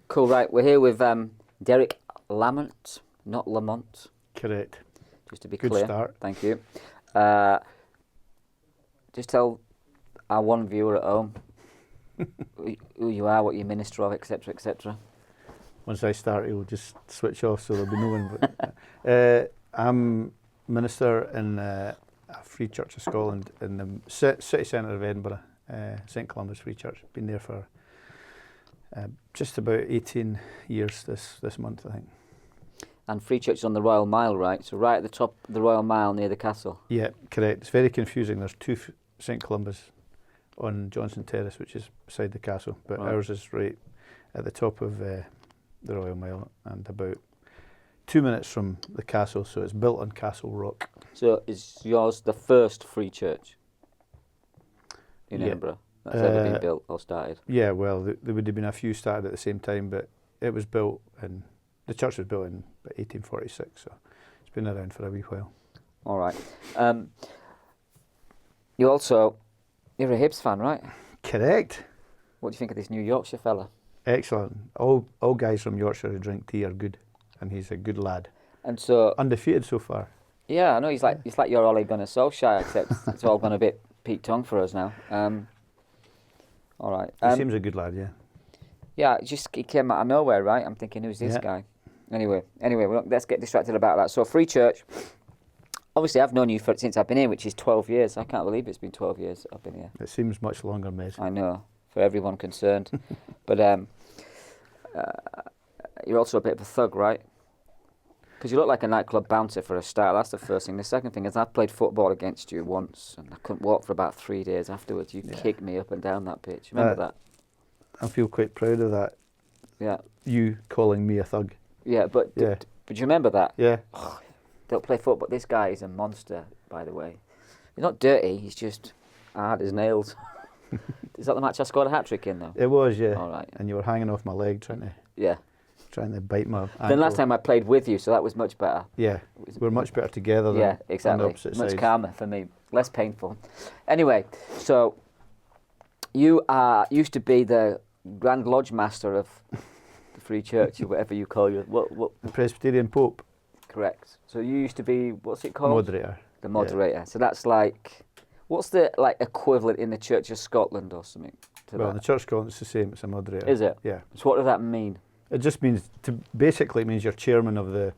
Cool, right. We're here with Derek Lamont, not Lamont. Correct. Just to be Good clear. start. Thank you. Just tell our one viewer at home who you are, what you minister of, etc., etc. Once I start, he'll just switch off, so there'll be no one. But, I'm minister in a Free Church of Scotland in the city centre of Edinburgh, St Columba's Free Church. Been there for just about 18 years this month, I think. And Free Church is on the Royal Mile, right? So right at the top of the Royal Mile near the castle. Yeah, correct. It's very confusing. There's two St Columba's on Johnson Terrace, which is beside the castle, but Right. ours is right at the top of the Royal Mile and about 2 minutes from the castle, so it's built on Castle Rock. So is yours the first Free Church in Yeah. Edinburgh that's ever been built or started? Yeah, well, there would have been a few started at the same time, but it was built in, the church was built in about 1846, so it's been around for a wee while. All right. You're a Hibs fan, right? Correct. What do you think of this New Yorkshire fella? Excellent. All guys from Yorkshire who drink tea are good, and he's a good lad. And so, Undefeated so far. yeah, I know he's like your Ole Gunnar Solskjaer, except it's all gone a bit Pete Tong for us now. All right. He seems a good lad, yeah. Yeah, he came out of nowhere, right? I'm thinking, who's this Yeah. guy? Anyway, let's get distracted about that. So, Free Church. Obviously, I've known you since I've been here, which is 12 years. I can't believe it's been 12 years I've been here. It seems much longer, Mez. I know, for everyone concerned. But you're also a bit of a thug, right? Because you look like a nightclub bouncer for a start. That's the first thing. The second thing is I've played football against you once, and I couldn't walk for about 3 days afterwards. You kicked me up and down that pitch. Remember that? I feel quite proud of that. Yeah. You calling me a thug. Yeah, but Yeah. but do you remember that? Yeah. Don't play football. This guy is a monster, by the way. He's not dirty. He's just hard as nails. Is that the match I scored a hat-trick in, though? It was, yeah. All right. And you were hanging off my leg trying to bite my ankle. Then last time I played with you, so that was much better. Yeah, we're much better together than Yeah, on exactly. the opposite Much sides. calmer for me, less painful. Anyway, so you used to be the Grand Lodge Master of the Free Church, or whatever you call you. What? The Presbyterian Pope. Correct. So you used to be, what's it called? Moderator. The Moderator. Yeah. So that's like, what's the equivalent in the Church of Scotland or something to Well, in that? the Church of Scotland it's the same, it's a moderator. Is it? Yeah. So what does that mean? It just means, basically it means you're chairman of the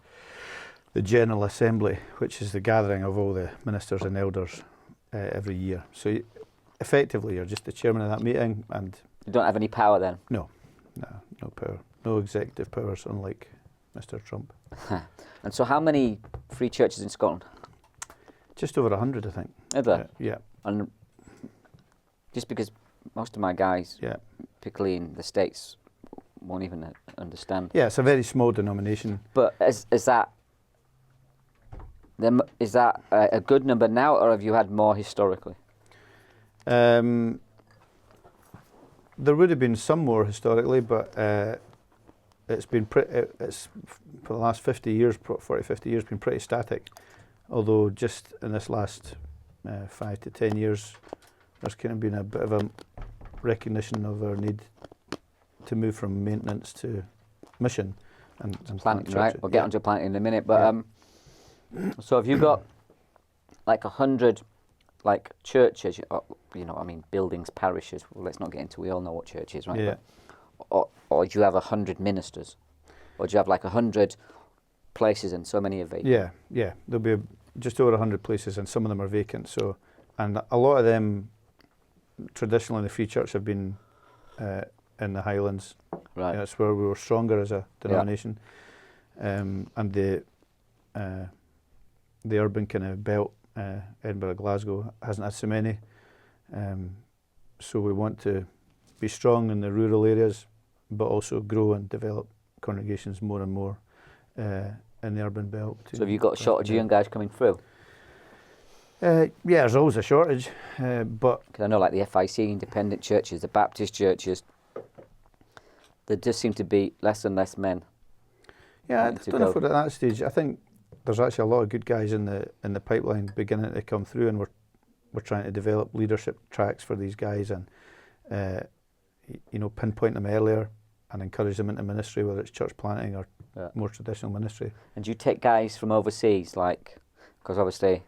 General Assembly, which is the gathering of all the ministers and elders every year. So effectively you're just the chairman of that meeting, and You don't have any power then? no power. No executive powers, unlike Mr. Trump. And so how many free churches in Scotland? Just over 100, I think. Is there? Yeah. And just because most of my guys, Yeah. particularly in the States, won't even understand. Yeah, it's a very small denomination. But is that a good number now, or have you had more historically? There would have been some more historically, but it's been it's for the last 50 years, 40, 50 years, been pretty static. Although just in this last 5 to 10 years, there's kind of been a bit of a recognition of our need to move from maintenance to mission and Planting, right? churches. We'll get onto planting in a minute. But so have you got like 100 like churches? Buildings, parishes. Well, let's not get into. We all know what church is, right? Yeah. Or do you have 100 ministers, or do you have like 100 places and so many are vacant? Yeah. There'll be just over 100 places, and some of them are vacant. So, and a lot of them, traditionally in the Free Church, have been in the Highlands. Right. That's where we were stronger as a denomination. And the urban kind of belt, Edinburgh, Glasgow, hasn't had so many. So we want to be strong in the rural areas, but also grow and develop congregations more and more in the urban belt. So have you got a shortage of young guys coming through? Yeah, there's always a shortage, but Because I know like the FIC, independent churches, the Baptist churches, there just seem to be less and less men. yeah, I wanting to don't know if go. we're at that stage. I think there's actually a lot of good guys in the pipeline beginning to come through, and we're trying to develop leadership tracks for these guys and pinpoint them earlier and encourage them into ministry, whether it's church planting or more traditional ministry. And do you take guys from overseas, like, because obviously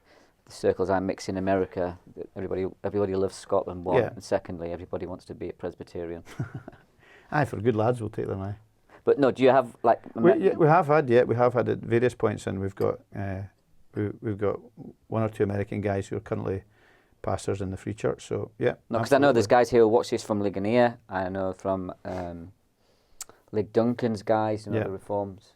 the circles I mix in America, everybody loves Scotland, one, and secondly, everybody wants to be a Presbyterian. Aye, for good lads, we'll take them, aye. But no, do you have, like... We have had at various points, and we've got one or two American guys who are currently pastors in the Free Church, so yeah. No, because I know there's guys here who watch this from Ligonier. I know from Lig Duncan's guys, the Reforms.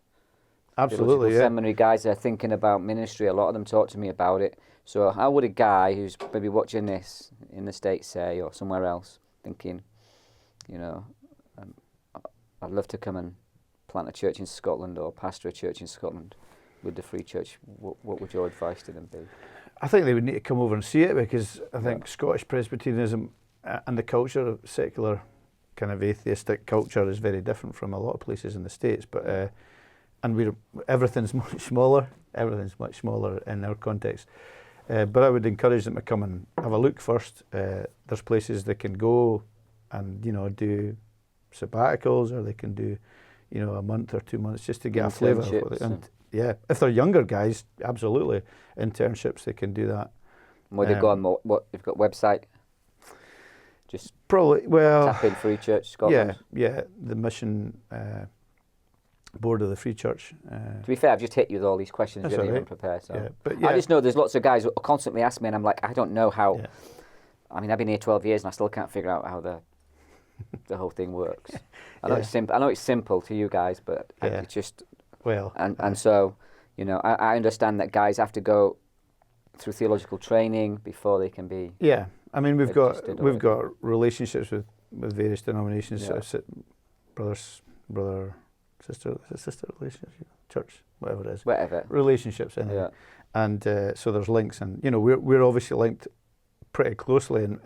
Absolutely, yeah. Seminary guys that are thinking about ministry. A lot of them talk to me about it. So how would a guy who's maybe watching this in the States, say, or somewhere else, thinking, I'd love to come and plant a church in Scotland or pastor a church in Scotland with the Free Church, what would your advice to them be? I think they would need to come over and see it, because I think Scottish Presbyterianism and the culture, secular kind of atheistic culture, is very different from a lot of places in the States. But and everything's much smaller. Everything's much smaller in our context. But I would encourage them to come and have a look first. There's places they can go and do sabbaticals, or they can do a month or 2 months just to get a flavour of what they. Yeah, if they're younger guys, absolutely. Internships, they can do that. Where they go on you've got website? Just probably, tap in Free Church Scotland. Yeah, the mission board of the Free Church. To be fair, I've just hit you with all these questions, really unprepared. So. Yeah, but I just know there's lots of guys who constantly ask me, and I'm like, I don't know how. Yeah. I mean, I've been here 12 years, and I still can't figure out how the whole thing works. I know it's simple. I know it's simple to you guys, but it's just. Well, and so, I understand that guys have to go through theological training before they can be. Yeah, I mean we've got relationships with various denominations, brother, sister relationship, church, whatever it is. Whatever. Relationships anyway. Yeah. And so there's links, and we're obviously linked pretty closely, and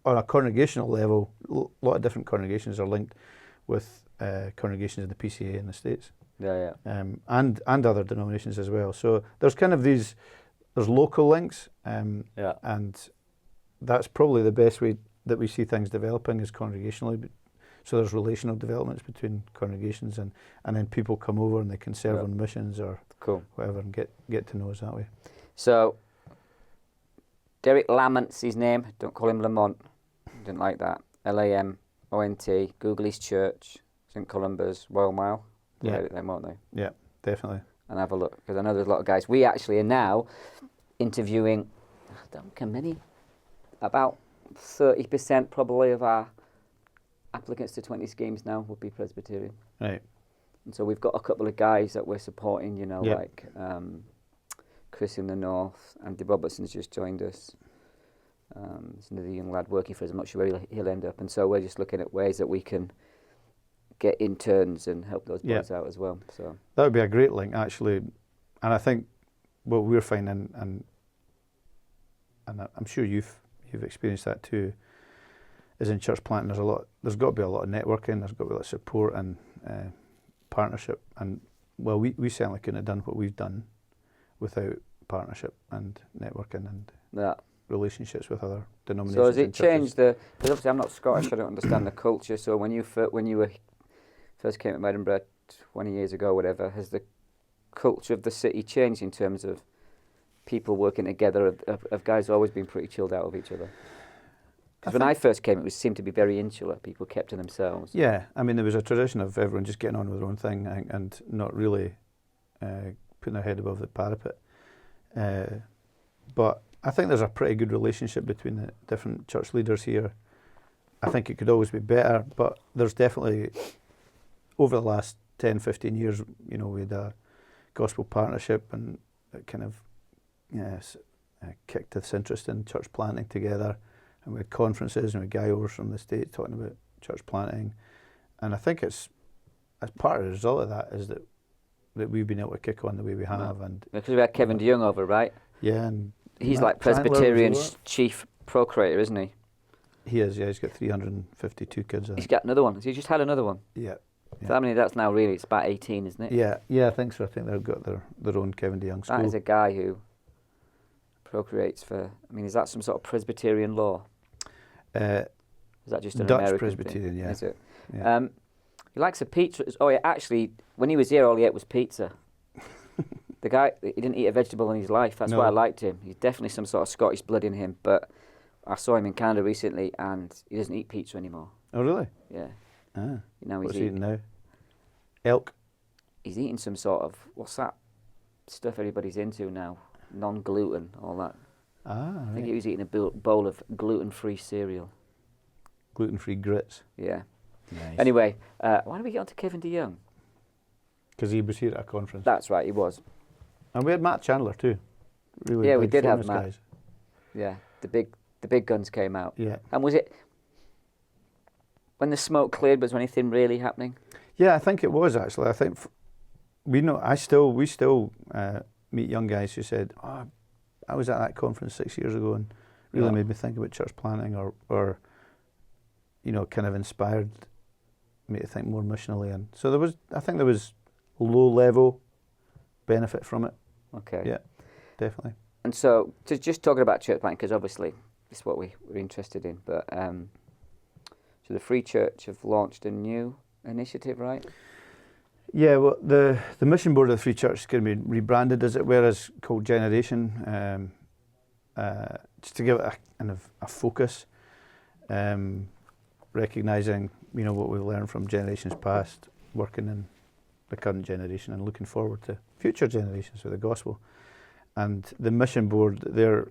on a congregational level, a lot of different congregations are linked with congregations in the PCA in the States. And other denominations as well. So there's kind of there's local links, and that's probably the best way that we see things developing is congregationally. So there's relational developments between congregations, and then people come over and they can serve on missions or whatever, and get to know us that way. So Derek Lamont's his name. Don't call him Lamont. Didn't like that. Lamont. Google his church. St Columba's, Royal Mile. Them, won't they? Yeah, definitely. And have a look, because I know there's a lot of guys. We actually are now interviewing, I don't know how many, about 30% probably of our applicants to 20 schemes now would be Presbyterian. Right. And so we've got a couple of guys that we're supporting, like Chris in the North, Andy Robertson's just joined us. There's another young lad working for us. I'm not sure where he'll end up. And so we're just looking at ways that we can get interns and help those boys out as well. So that would be a great link, actually. And I think what we're finding, and I'm sure you've experienced that too, is in church planting there's got to be a lot of networking, there's got to be a lot of support and partnership. And well, we certainly couldn't have done what we've done without partnership and networking and relationships with other denominations. So has it changed because obviously I'm not Scottish, I don't understand the culture. So when you first came to Edinburgh 20 years ago, whatever, has the culture of the city changed in terms of people working together? Have guys always been pretty chilled out of each other? Because when I first came, it seemed to be very insular. People kept to themselves. Yeah, I mean, there was a tradition of everyone just getting on with their own thing and not really putting their head above the parapet. But I think there's a pretty good relationship between the different church leaders here. I think it could always be better, but there's definitely, over the last 10, 15 years, we had a gospel partnership, and it kind of kicked this interest in church planting together. And we had conferences, and we had guy over from the States talking about church planting. And I think it's as part of the result of that is that we've been able to kick on the way we have. And because we had Kevin DeYoung over, right? Yeah, and he's like Presbyterian's chief procreator, isn't he? He is, yeah. He's got 352 kids. He's got another one. He just had another one. Yeah. So how many that's now really? It's about 18, isn't it? Yeah, I think so. I think they've got their own Kevin DeYoung school. That is a guy who procreates for, is that some sort of Presbyterian law? Is that just an Dutch American Presbyterian thing? Yeah. Is it? Yeah. He likes a pizza. Oh, yeah, actually, when he was here, all he ate was pizza. The guy, he didn't eat a vegetable in his life. That's why I liked him. He's definitely some sort of Scottish blood in him. But I saw him in Canada recently, and he doesn't eat pizza anymore. Oh, really? Yeah. Ah. Now What's he eating now? Elk. He's eating some sort of, what's that stuff everybody's into now? Non-gluten, all that. Ah, right. I think he was eating a bowl of gluten-free cereal. Gluten-free grits. Yeah. Nice. Anyway, why did we get on to Kevin DeYoung? Because he was here at a conference. That's right, he was. And we had Matt Chandler too. Really Yeah, big we did have famous Matt. guys. Yeah, the big guns came out. Yeah. And was it when the smoke cleared? Was there anything really happening? Yeah, I think it was actually. I think we still meet young guys who said, "Oh, I was at that conference 6 years ago and really made me think about church planning, or kind of inspired me to think more missionally." And so I think there was low level benefit from it. Okay. Yeah, definitely. And so, just talking about church planting, because obviously this is what we're interested in. But so the Free Church have launched a new initiative, right? Yeah, well, the mission board of the Free Church is going to be rebranded, as it were, as called Generation, just to give it a kind of a focus, recognising what we've learned from generations past, working in the current generation and looking forward to future generations with the gospel. And the mission board, their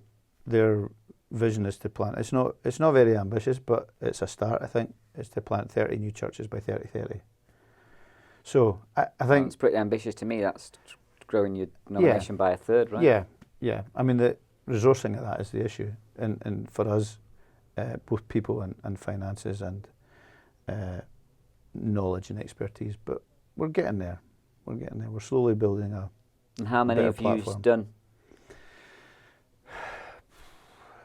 vision is to plant. It's not very ambitious, but it's a start. I think it's to plant 30 new churches by 2030. So I think it's pretty ambitious to me. That's growing your denomination by a third, right? Yeah. I mean, the resourcing of that is the issue, and for us, both people and finances and knowledge and expertise. But we're getting there. We're slowly building a. And how many have you done?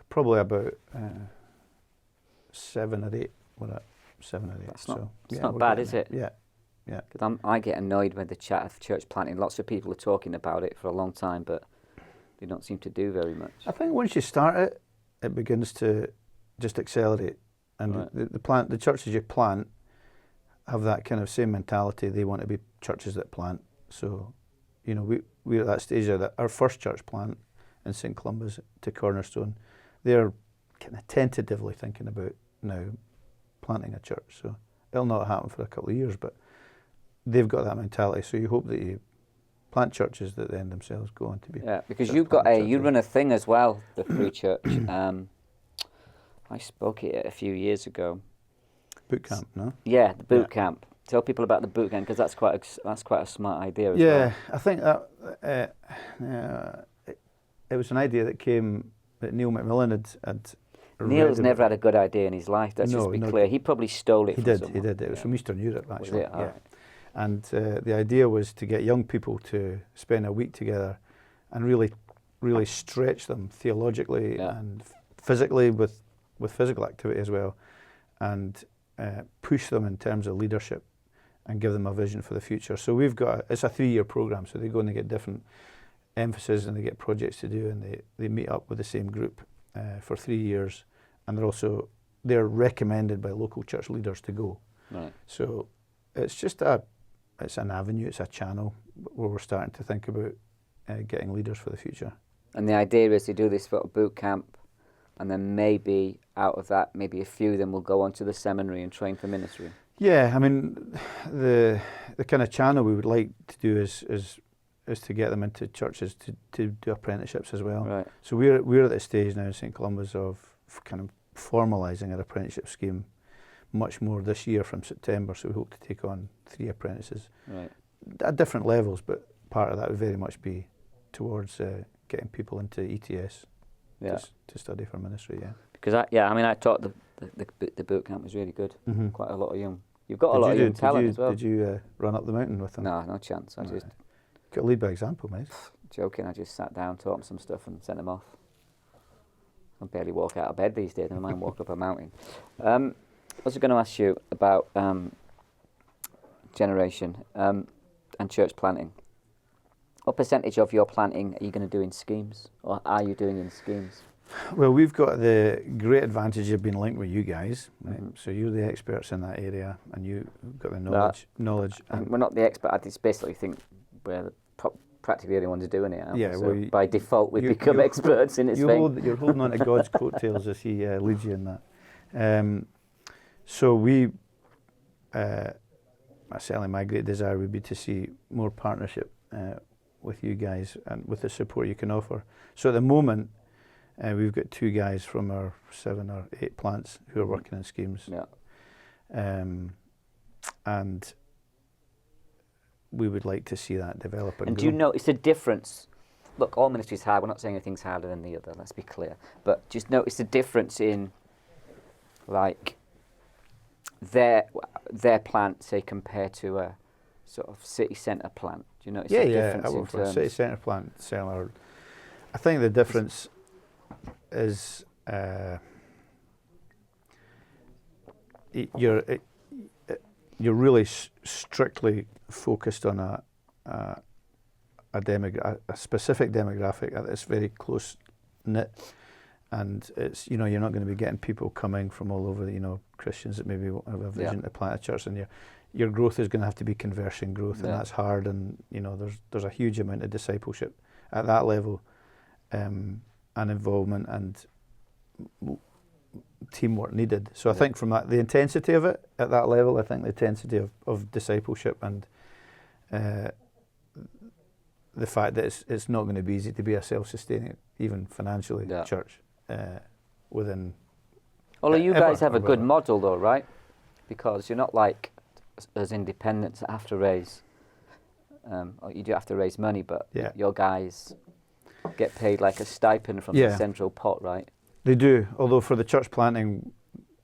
Probably about 7 or 8. We're at 7 or 8. That's not bad, is it? Yeah. Because I get annoyed with the chat of church planting. Lots of people are talking about it for a long time, but they don't seem to do very much. I think once you start it, it begins to just accelerate. And the churches you plant have that kind of same mentality. They want to be churches that plant. So, we're at that stage that our first church plant in St. Columba's to Cornerstone, they're kind of tentatively thinking about now planting a church. So it'll not happen for a couple of years, but they've got that mentality. So you hope that you plant churches that then themselves go on to be. Yeah, because you run a thing as well, the Free Church. I spoke at it a few years ago. Boot camp, no? Yeah, the boot camp. Tell people about the boot camp, because that's quite a smart idea as well. Yeah, I think that it was an idea that Neil McMillan had Neil's never had a good idea in his life. Let's just be clear. He probably stole it. He from did. someone. He did. It was from Eastern Europe, actually. Was it? Right. And the idea was to get young people to spend a week together and really stretch them theologically and physically with physical activity as well, and push them in terms of leadership and give them a vision for the future. So it's a 3-year program, so they go and they get different emphasis and they get projects to do, and they meet up with the same group for 3 years, and they're recommended by local church leaders to go. Right. So it's just it's an avenue, it's a channel where we're starting to think about getting leaders for the future. And the idea is to do this sort of boot camp, and then maybe out of that, maybe a few of them will go on to the seminary and train for ministry. Yeah, I mean, the kind of channel we would like to do is to get them into churches to do apprenticeships as well. Right. So we're at the stage now in St. Columba's of kind of formalising our apprenticeship scheme much more this year from September. So we hope to take on 3 apprentices at different levels, but part of that would very much be towards getting people into ETS to study for ministry. Yeah. Because I thought the boot camp was really good. Mm-hmm. Quite a lot of young. You've got a lot of young talent as well. Did you run up the mountain with them? No, no chance. I just got to lead by example, mate. Joking. I just sat down, taught them some stuff, and sent them off. I barely walk out of bed these days. Never mind walk up a mountain. I was going to ask you about generation and church planting. What percentage of your planting are you going to do in schemes, or are you doing in schemes? Well, we've got the great advantage of being linked with you guys, right? So you're the experts in that area, and you've got the knowledge. And we're not the expert. I just basically think we're practically the only ones doing it. Yeah, so well, by default, we become experts in this thing. You're holding on to God's coattails as He leads you in that. So we, certainly my great desire would be to see more partnership with you guys and with the support you can offer. So at the moment, we've got 2 guys from our 7 or 8 plants who are working in schemes. Yeah. And we would like to see that develop. And do you notice a difference? Look, all ministries hard. We're not saying anything's harder than the other, let's be clear. But just notice the difference in, like, their plant, say, compared to a sort of city centre plant. Do you notice the difference I in work for a terms? city centre plant seller. I think the difference is you're really strictly focused on a specific demographic that's very close knit, and it's you're not going to be getting people coming from all over, Christians that maybe won't have a vision to plant a church, and your growth is going to have to be conversion growth, and that's hard, and there's a huge amount of discipleship at that level, and involvement and teamwork needed. So I think from that, the intensity of it at that level, I think the intensity of discipleship and the fact that it's not going to be easy to be a self-sustaining, even financially, church within. Although you guys have a good model though, right? Because you're not like as independents that have to raise, or you do have to raise money, but your guys get paid like a stipend from the central pot, right? They do, although for the church planting,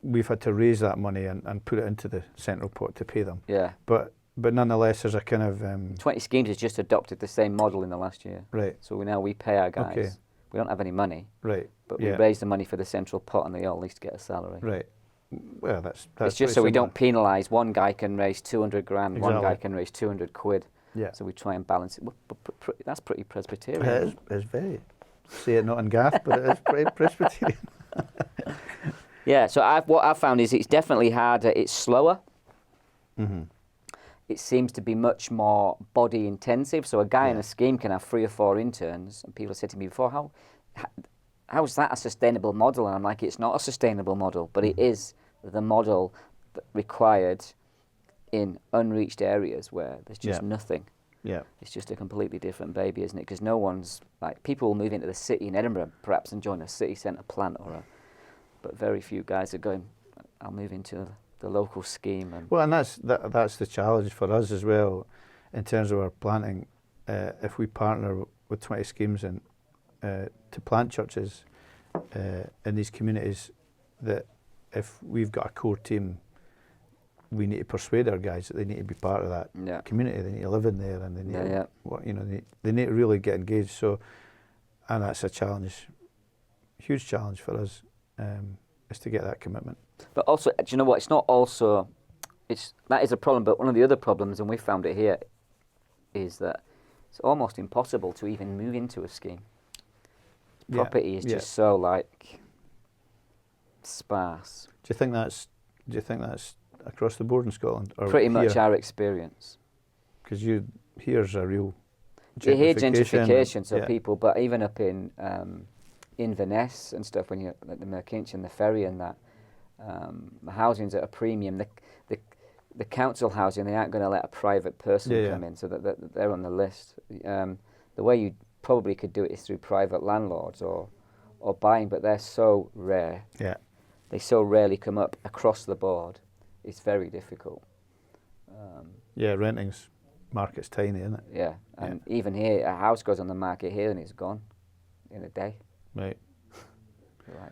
we've had to raise that money and put it into the central pot to pay them. Yeah. But nonetheless, there's a kind of... 20 Schemes has just adopted the same model in the last year. Right. So we pay our guys. Okay. We don't have any money. Right. But we raise the money for the central pot and they all at least get a salary. Right. Well, that's it's just so we don't penalise. One guy can raise 200 grand, one guy can raise 200 quid. Yeah. So we try and balance it. That's pretty Presbyterian. It's very... Say it not in Gath, but it is pretty Presbyterian. Yeah, so what I've found is it's definitely harder, it's slower. Mm-hmm. It seems to be much more body intensive. So a guy in a scheme can have 3 or 4 interns, and people have said to me before, how is that a sustainable model? And I'm like, it's not a sustainable model, but it is the model required in unreached areas where there's just nothing. Yeah, it's just a completely different baby, isn't it? Because no one's like, people will move into the city in Edinburgh, perhaps, and join a city centre plant, but very few guys are going, I'll move into the local scheme. Well, and that's the challenge for us as well, in terms of our planting. If we partner with 20 schemes and to plant churches in these communities, that if we've got a core team, we need to persuade our guys that they need to be part of that community. They need to live in there, and they need they need to really get engaged. So, and that's a challenge, huge challenge for us, is to get that commitment. But also, do you know what? It's not also, that is a problem. But one of the other problems, and we found it here, is that it's almost impossible to even move into a scheme. Property is just so sparse. Do you think that's across the board in Scotland? Or pretty much our experience. Because here's a real gentrification. You hear gentrification, so people, but even up in Inverness and stuff, when you're at the Merkinch and the ferry and that, the housing's at a premium. The council housing, they aren't going to let a private person come in, so that they're on the list. The way you probably could do it is through private landlords or buying, but they're so rare. Yeah. They so rarely come up across the board. It's very difficult. Renting's market's tiny, isn't it? Yeah, and even here, a house goes on the market here and it's gone in a day. Right. Right.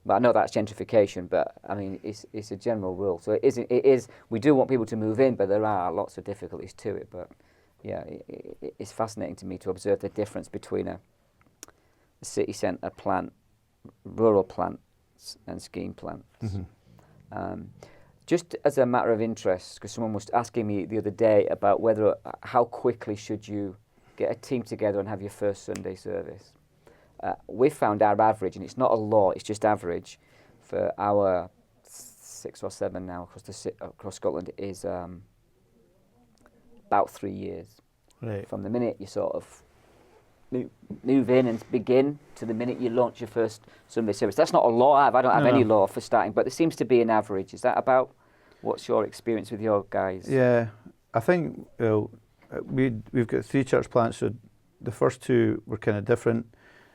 But I know that's gentrification, but I mean, it's a general rule. So it is. We do want people to move in, but there are lots of difficulties to it. But yeah, it's fascinating to me to observe the difference between a city centre plant, rural plants, and scheme plants. Mm-hmm. Just as a matter of interest, because someone was asking me the other day about how quickly should you get a team together and have your first Sunday service. we found our average, and it's not a law, it's just average, for our 6 or 7 now across Scotland is about 3 years. Right. From the minute you sort of move in and begin to the minute you launch your first Sunday service. That's not a law. I don't have any law for starting, but there seems to be an average. Is that about what's your experience with your guys? Yeah, I think we've got 3 church plants. So the first 2 were kind of different.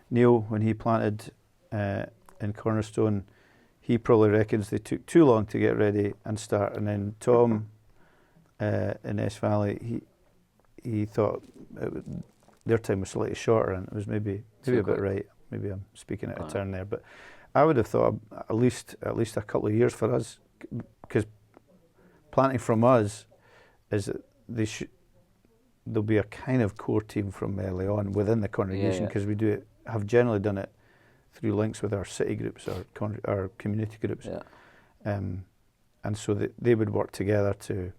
Neil, when he planted in Cornerstone, he probably reckons they took too long to get ready and start. And then Tom in Esk Valley, he thought their time was slightly shorter, and it was maybe a bit right. Maybe I'm speaking out of turn there, but I would have thought at least a couple of years for us, because planting from us is that there'll be a kind of core team from early on within the congregation, because we have generally done it through links with our city groups or our community groups, and so they would work together to,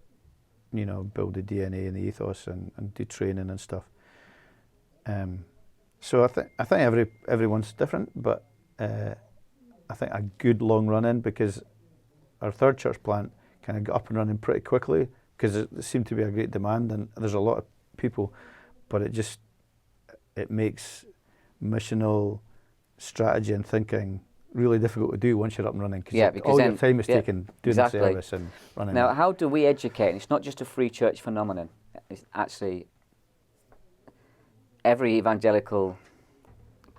build the DNA and the ethos and do training and stuff. So I think everyone's different, but I think a good long run in, because our third church plant kind of got up and running pretty quickly, because there seemed to be a great demand and there's a lot of people, but it makes missional strategy and thinking really difficult to do once you're up and running, because all your time is taken doing the service and running. Now, how do we educate? And it's not just a free church phenomenon. It's actually every evangelical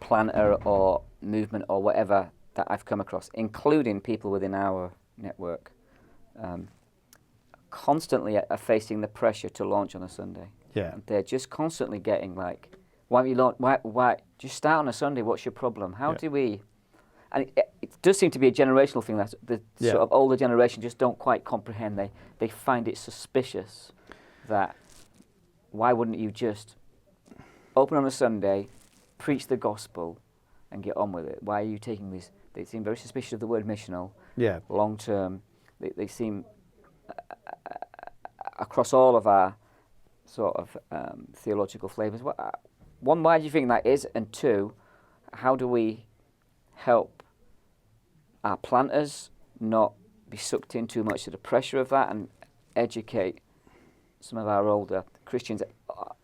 planter or movement or whatever that I've come across, including people within our network, constantly are facing the pressure to launch on a Sunday. Yeah. And they're just constantly getting like, why don't you launch? Why just start on a Sunday? What's your problem? How do we? And it does seem to be a generational thing that the sort of older generation just don't quite comprehend. They find it suspicious that why wouldn't you just open on a Sunday, preach the gospel, and get on with it? Why are you taking these? They seem very suspicious of the word missional. Yeah. Long term, they seem across all of our sort of theological flavours. One, why do you think that is? And 2, how do we help our planters not be sucked in too much to the pressure of that, and educate some of our older Christians?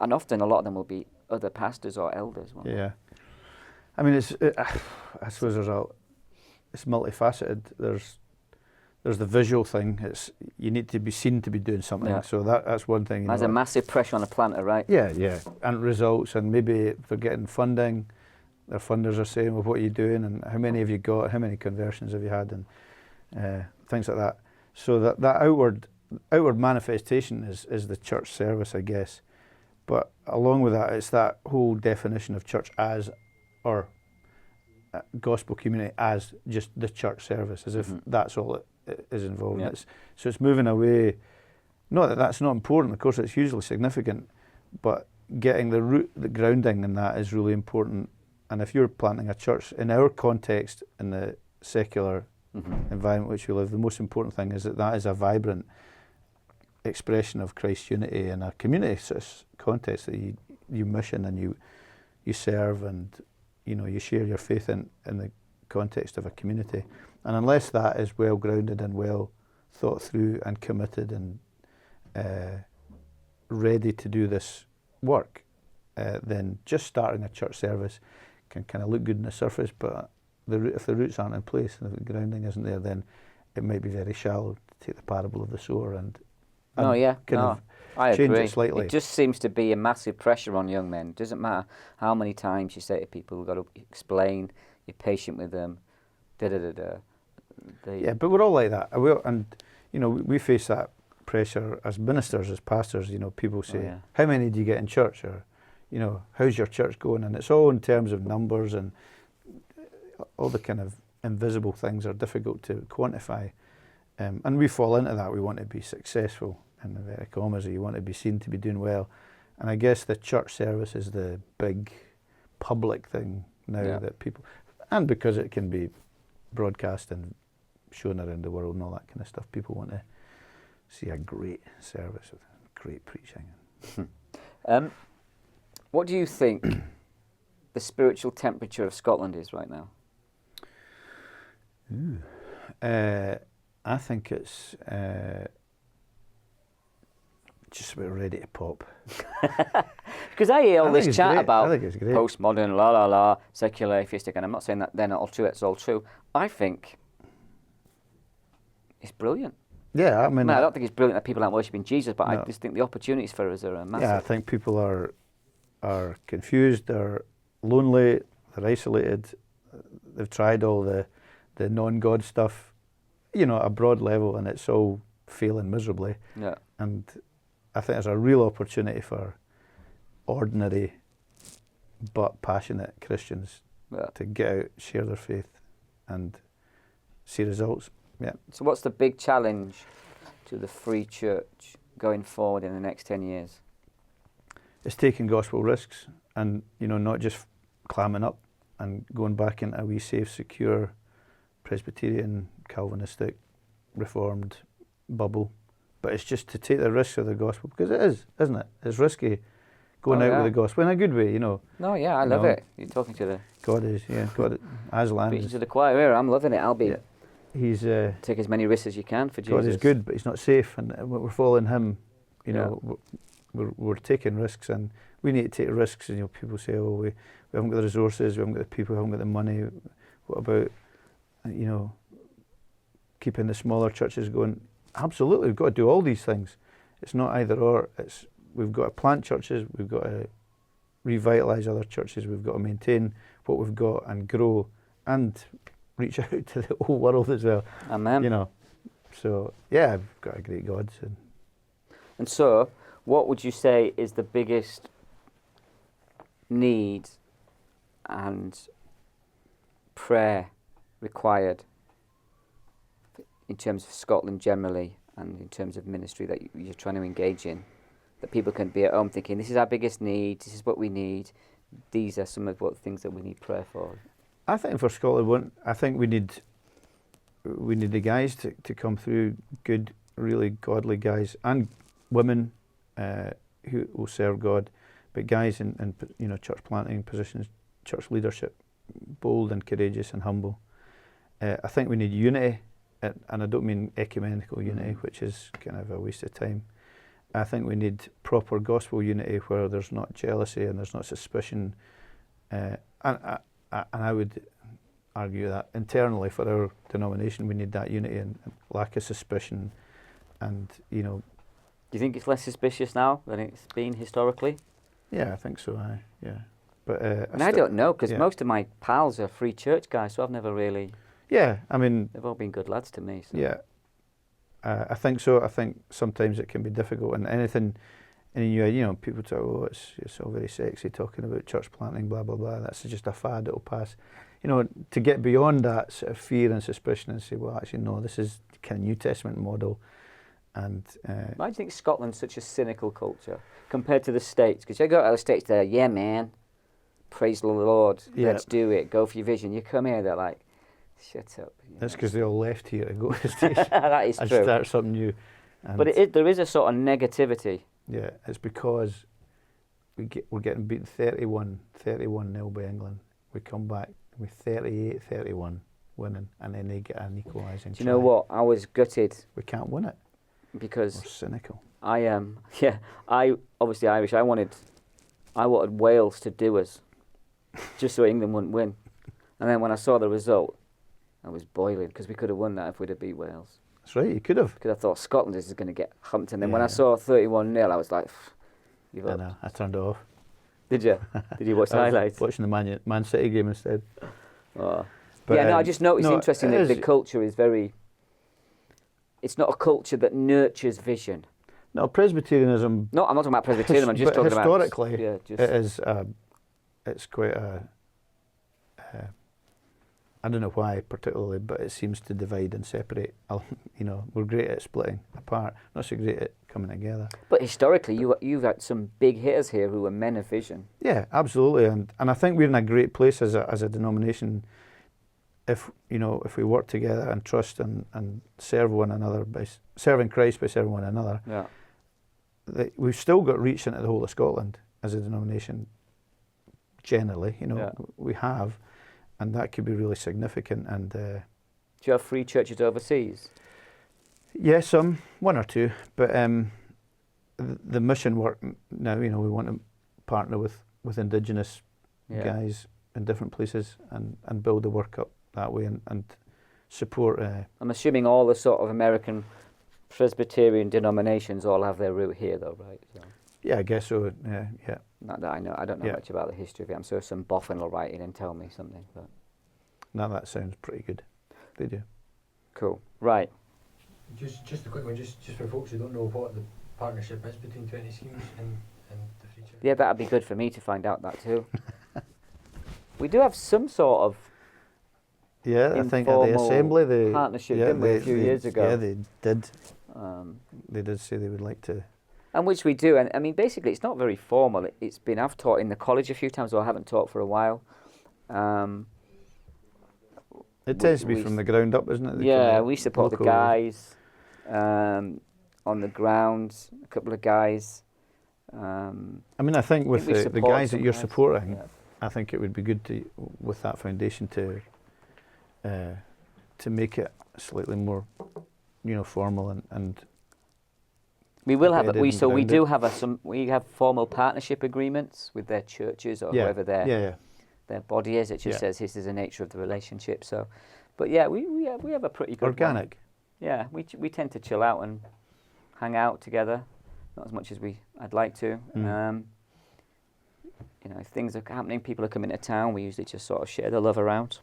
And often a lot of them will be other pastors or elders. Yeah. I mean, I suppose it's multifaceted. There's the visual thing. You need to be seen to be doing something. Yeah. So that's one thing. There's a massive pressure on a planter, right? Yeah. And results, and maybe if they're getting funding, their funders are saying, well, what are you doing, and how many have you got, how many conversions have you had, and things like that. So that outward manifestation is the church service, I guess. But along with that, it's that whole definition of church as, or gospel community as just the church service, as if that's all it is involved. Yeah. So it's moving away. Not that that's not important, of course it's hugely significant, but getting the grounding in that is really important. And if you're planting a church, in our context, in the secular environment in which we live, the most important thing is that is a vibrant expression of Christ's unity in a community context, that you mission and you serve, and you share your faith in the context of a community. And unless that is well grounded and well thought through and committed and ready to do this work, then just starting a church service can kind of look good on the surface, but if the roots aren't in place and the grounding isn't there, then it might be very shallow. To take the parable of the sower and I change agree. It slightly. It just seems to be a massive pressure on young men. It doesn't matter how many times you say to people, you've got to explain, you're patient with them, Yeah, but we're all like that. We face that pressure as ministers, as pastors. People say, how many do you get in church? Or, how's your church going? And it's all in terms of numbers, and all the kind of invisible things are difficult to quantify. And we fall into that. We want to be successful, in inverted commas, or you want to be seen to be doing well. And I guess the church service is the big public thing now that people, and because it can be broadcast and shown around the world and all that kind of stuff, people want to see a great service with great preaching. What do you think the spiritual temperature of Scotland is right now? I think it's just about ready to pop. Because I hear all this chat great. about I think it's great. postmodern, la la la, secular, atheistic, and I'm not saying that they're not all true, it's all true. I think it's brilliant. Yeah, I mean, I don't think it's brilliant that people aren't worshipping Jesus, but No. I just think the opportunities for us are massive. yeah, I think people are confused, they're lonely, they're isolated. They've tried all the non-God stuff, at a broad level, and it's all failing miserably. Yeah. And I think there's a real opportunity for ordinary but passionate Christians to get out, share their faith, and see results. Yeah. So what's the big challenge to the Free Church going forward in the next 10 years? It's taking gospel risks and, not just clamming up and going back into a wee safe, secure, Presbyterian, Calvinistic, Reformed bubble. But it's just to take the risks of the gospel, because it is, isn't it? It's risky going out with the gospel in a good way, No, yeah, I love it. You're talking to the... God is, God, Aslan Speaking is... to the choir here, I'm loving it. I'll be... Yeah. He's... take as many risks as you can for Jesus. God is good, but he's not safe, and we're following him, we're taking risks, and we need to take risks, and people say, oh, we haven't got the resources, we haven't got the people, we haven't got the money. What about, keeping the smaller churches going? Absolutely, we've got to do all these things. It's not either or. We've got to plant churches, we've got to revitalise other churches, we've got to maintain what we've got and grow and reach out to the whole world as well. Amen. So yeah, I've got a great God. And so, what would you say is the biggest need and prayer required in terms of Scotland generally and in terms of ministry that you're trying to engage in, that people can be at home thinking, this is our biggest need, this is what we need, these are some of what things that we need prayer for? I think for Scotland, I think we need the guys to come through, good, really godly guys and women who will serve God, but guys in church planting positions, church leadership, bold and courageous and humble. I think we need unity, and I don't mean ecumenical unity, which is kind of a waste of time. I think we need proper gospel unity where there's not jealousy and there's not suspicion. And I would argue that internally for our denomination we need that unity and lack of suspicion. And do you think it's less suspicious now than it's been historically? Yeah, I think so. Yeah, but I don't know, because most of my pals are Free Church guys, so I've never really. Yeah, I mean, they've all been good lads to me. So. Yeah, I think so. I think sometimes it can be difficult, and anything, people talk, oh, it's all very sexy talking about church planting, blah blah blah. That's just a fad; it'll pass. To get beyond that sort of fear and suspicion and say, well, actually, no, this is kind of New Testament model. And why do you think Scotland's such a cynical culture compared to the States? Because you go to the States, they're, yeah, man, praise the Lord, let's do it, go for your vision. You come here, they're like, shut up. That's because they all left here to go to the States. That is and true. Start something new. And but there is a sort of negativity. Yeah, it's because we're getting beaten 31-0 by England. We come back with 38-31 winning, and then they get an equalising. Do you know what? I was gutted. We can't win it. Because we're cynical. I am, I obviously Irish. I wanted Wales to do us, just so England wouldn't win. And then when I saw the result, I was boiling, because we could have won that if we'd have beat Wales. That's right, you could have. Because I thought Scotland is going to get humped, and then when I saw 31-0, I was like, "You've up." I turned it off. Did you? Did you watch the highlights? Watching the Man City game instead. Oh. But, I just noticed interesting that the culture is very. It's not a culture that nurtures vision. No, Presbyterianism... No, I'm not talking about Presbyterianism, I'm just talking historically, about... Historically, it's quite a... I don't know why particularly, but it seems to divide and separate. We're great at splitting apart, not so great at coming together. But historically, you've had some big hitters here who are men of vision. Yeah, absolutely, and I think we're in a great place as a denomination. If we work together and trust and serve one another by serving Christ by serving one another, we've still got reach into the whole of Scotland as a denomination. generally, Yeah. we have, and that could be really significant. And Do you have free churches overseas? yeah, one or two, but the mission work now, we want to partner with Indigenous guys in different places and build the work up that way and support. I'm assuming all the sort of American Presbyterian denominations all have their root here, though, right? So, Yeah, I guess so. Yeah. not that I know. I don't know Yeah. much about the history of it. I'm sure some boffin will write in and tell me something. But Now that sounds pretty good. They do. cool. Right. Just a quick one, just for folks who don't know what the partnership is between 20 schemes and the free church. Yeah, that'd be good for me to find out that too. We do have some sort of Yeah, I think at the informal assembly they partnership, didn't we, a few years ago? Yeah, they did. um, They did say they would like to. and which we do. And I mean, basically, it's not very formal. I've taught in the college a few times, or I haven't taught for a while. It tends to be we from the ground up, isn't it? Yeah, we support the local- guys on the ground. A couple of guys. I mean, I think with we the support guys that some you're guys. supporting, Yeah. I think it would be good to, with that foundation, to make it slightly more, formal and We will have it. embedded and We grounded. do have we have formal partnership agreements with their churches or yeah, whoever yeah. their body is. It just Yeah. says this is the nature of the relationship. So, but yeah, we have a pretty good one. Organic. Yeah, we tend to chill out and hang out together, not as much as I'd like to. Mm. If things are happening, people are coming to town, we usually just sort of share the love around.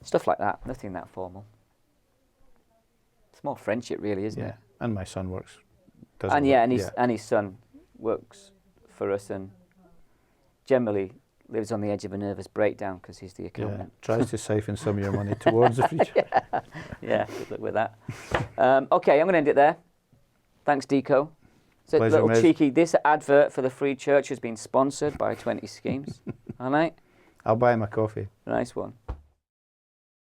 Stuff like that, nothing that formal. It's more friendship, really, isn't Yeah, it? and my son works. And his son works for us and generally lives on the edge of a nervous breakdown because he's the Yeah, accountant. tries to siphon some of your money towards the future. Yeah, good luck with that. Okay, I'm going to end it there. Thanks, Deco. So Pleasure, little Mez. cheeky, this advert for the free church has been sponsored by 20 Schemes. All right? I'll buy him a coffee. Nice one.